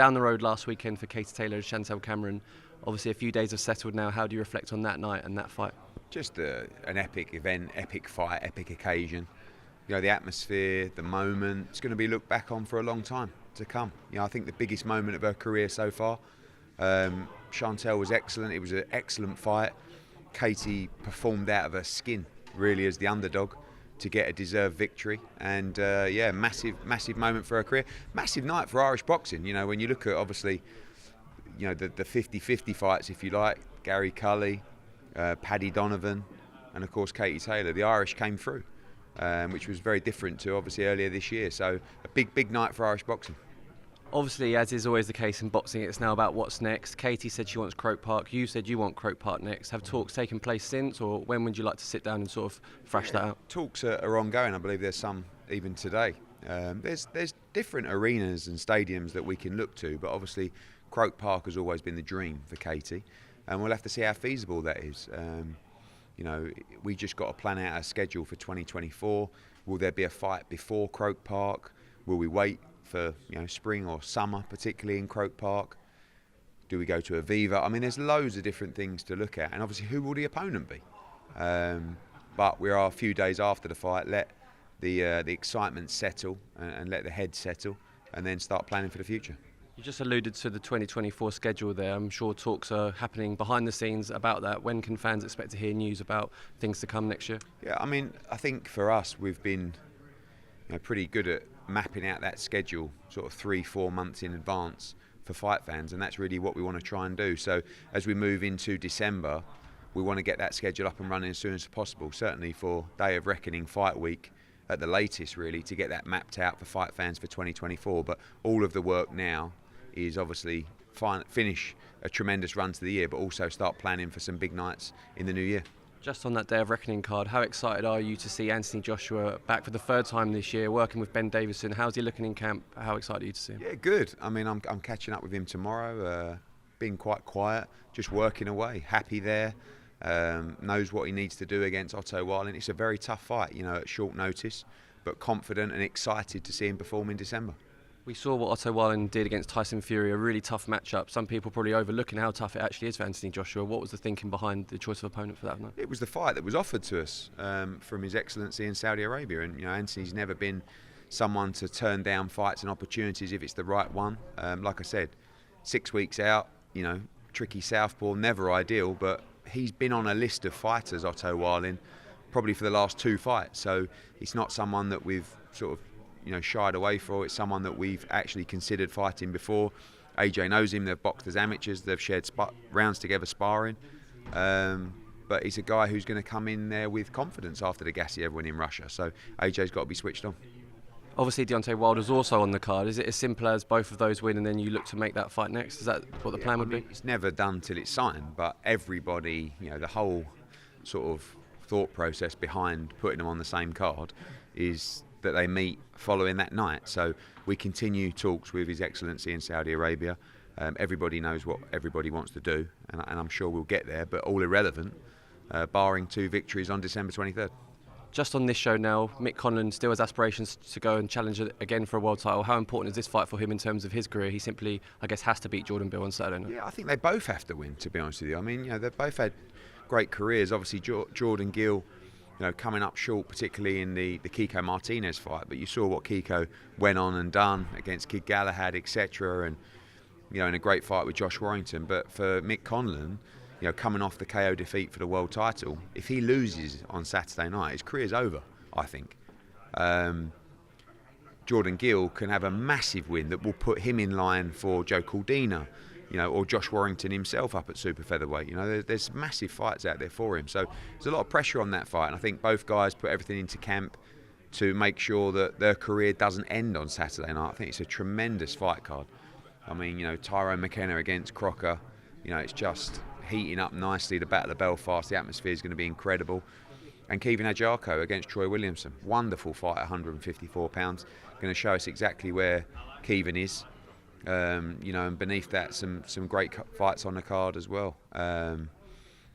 down the road last weekend for Katie Taylor and Chantel Cameron. Obviously, a few days have settled now. How do you reflect on that night and that fight? Just an epic event, epic fight, epic occasion. You know, the atmosphere, the moment, it's going to be looked back on for a long time to come. You know, I think the biggest moment of her career so far. Chantel was excellent. It was an excellent fight. Katie performed out of her skin, really, as the underdog to get a deserved victory. And massive moment for her career. Massive night for Irish boxing. You know, when you look at, obviously, you know, the 50-50 fights, if you like, Gary Cully, Paddy Donovan, and of course Katie Taylor. The Irish came through, which was very different to obviously earlier this year. So a big night for Irish boxing. Obviously, as is always the case in boxing, it's now about what's next. Katie said she wants Croke Park. You said you want Croke Park next. Have talks taken place since, or when would you like to sit down and sort of thrash that out? Talks are ongoing. I believe there's some even today. There's different arenas and stadiums that we can look to, but obviously Croke Park has always been the dream for Katie, and we'll have to see how feasible that is. You know, we just got to plan out our schedule for 2024. Will there be a fight before Croke Park? Will we wait for, you know, spring or summer, particularly in Croke Park? Do we go to Aviva? I mean, there's loads of different things to look at, and obviously, who will the opponent be? But we are a few days after the fight. Let the excitement settle and let the head settle, and then start planning for the future. You just alluded to the 2024 schedule there. I'm sure talks are happening behind the scenes about that. When can fans expect to hear news about things to come next year? Yeah, I mean, I think for us, we've been, you know, pretty good at mapping out that schedule sort of 3-4 months in advance for fight fans, and that's really what we want to try and do. So as we move into December, we want to get that schedule up and running as soon as possible, certainly for Day of Reckoning fight week at the latest, really, to get that mapped out for fight fans for 2024. But all of the work now is obviously finish a tremendous run to the year, but also start planning for some big nights in the new year. Just on that Day of Reckoning card, how excited are you to see Anthony Joshua back for the third time this year, working with Ben Davison? How's he looking in camp? How excited are you to see him? Yeah, good. I mean, I'm catching up with him tomorrow, being quite quiet, just working away, happy there, knows what he needs to do against Otto Warling. It's a very tough fight, you know, at short notice, but confident and excited to see him perform in December. We saw what Otto Warling did against Tyson Fury, a really tough matchup. Some people probably overlooking how tough it actually is for Anthony Joshua. What was the thinking behind the choice of opponent for that night? It was the fight that was offered to us from His Excellency in Saudi Arabia, and you know, Anthony's never been someone to turn down fights and opportunities if it's the right one. Like I said, 6 weeks out, you know, tricky southpaw, never ideal, but he's been on a list of fighters, Otto Warling, probably for the last 2 fights. So it's not someone that we've sort of, you know, shied away for. It's someone that we've actually considered fighting before. AJ knows him. They've boxed as amateurs. They've shared rounds together sparring. But he's a guy who's going to come in there with confidence after the Gassiev win in Russia. So AJ's got to be switched on. Obviously, Deontay Wilder's also on the card. Is it as simple as both of those win and then you look to make that fight next? Is that what the plan would be? It's never done till it's signed, but everybody, you know, the whole sort of thought process behind putting them on the same card is that they meet following that night. So we continue talks with His Excellency in Saudi Arabia. Everybody knows what everybody wants to do, and I'm sure we'll get there, but all irrelevant, barring 2 victories on December 23rd. Just on this show now, Mick Conlan still has aspirations to go and challenge again for a world title. How important is this fight for him in terms of his career? He simply, I guess, has to beat Jordan Bill on Saturday night. Yeah, I think they both have to win, to be honest with you. I mean, you know, they've both had great careers. Obviously, Jordan Gill, you know, coming up short, particularly in the Kiko Martinez fight, but you saw what Kiko went on and done against Kid Galahad, etc., and you know, in a great fight with Josh Warrington. But for Mick Conlan, you know, coming off the KO defeat for the world title, if he loses on Saturday night, his career's over, I think. Jordan Gill can have a massive win that will put him in line for Joe Caldina, you know, or Josh Warrington himself up at super featherweight. You know, there's massive fights out there for him. So there's a lot of pressure on that fight, and I think both guys put everything into camp to make sure that their career doesn't end on Saturday night. I think it's a tremendous fight card. I mean, you know, Tyrone McKenna against Crocker, you know, it's just heating up nicely. The Battle of Belfast, the atmosphere is going to be incredible. And Kevin Ajarko against Troy Williamson, wonderful fight at 154 pounds. Going to show us exactly where Kevin is. You know, and beneath that, some great fights on the card as well.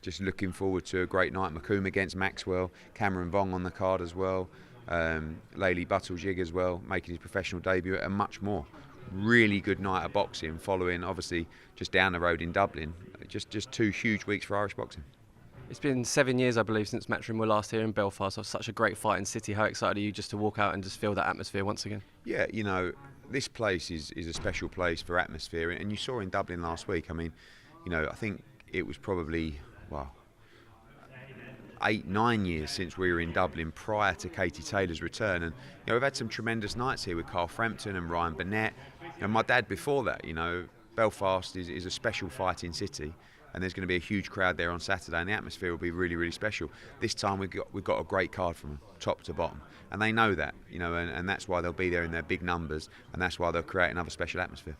Just looking forward to a great night. Macomb against Maxwell, Cameron Vong on the card as well, Laley Buttigieg as well, making his professional debut, and much more. really good night of boxing following, obviously, just down the road in Dublin. Just 2 huge weeks for Irish boxing. It's been 7 years, I believe, since Matchroom were last here in Belfast. It's such a great fighting city. How excited are you just to walk out and just feel that atmosphere once again? Yeah, this place is a special place for atmosphere, and you saw in Dublin last week. I mean, I think it was probably, 8-9 years since we were in Dublin prior to Katie Taylor's return, and we've had some tremendous nights here with Carl Frampton and Ryan Burnett, and my dad before that. Belfast is a special fighting city, and there's going to be a huge crowd there on Saturday, and the atmosphere will be really, really special. This time we've got a great card from them, top to bottom, and they know that, and that's why they'll be there in their big numbers, and that's why they'll create another special atmosphere.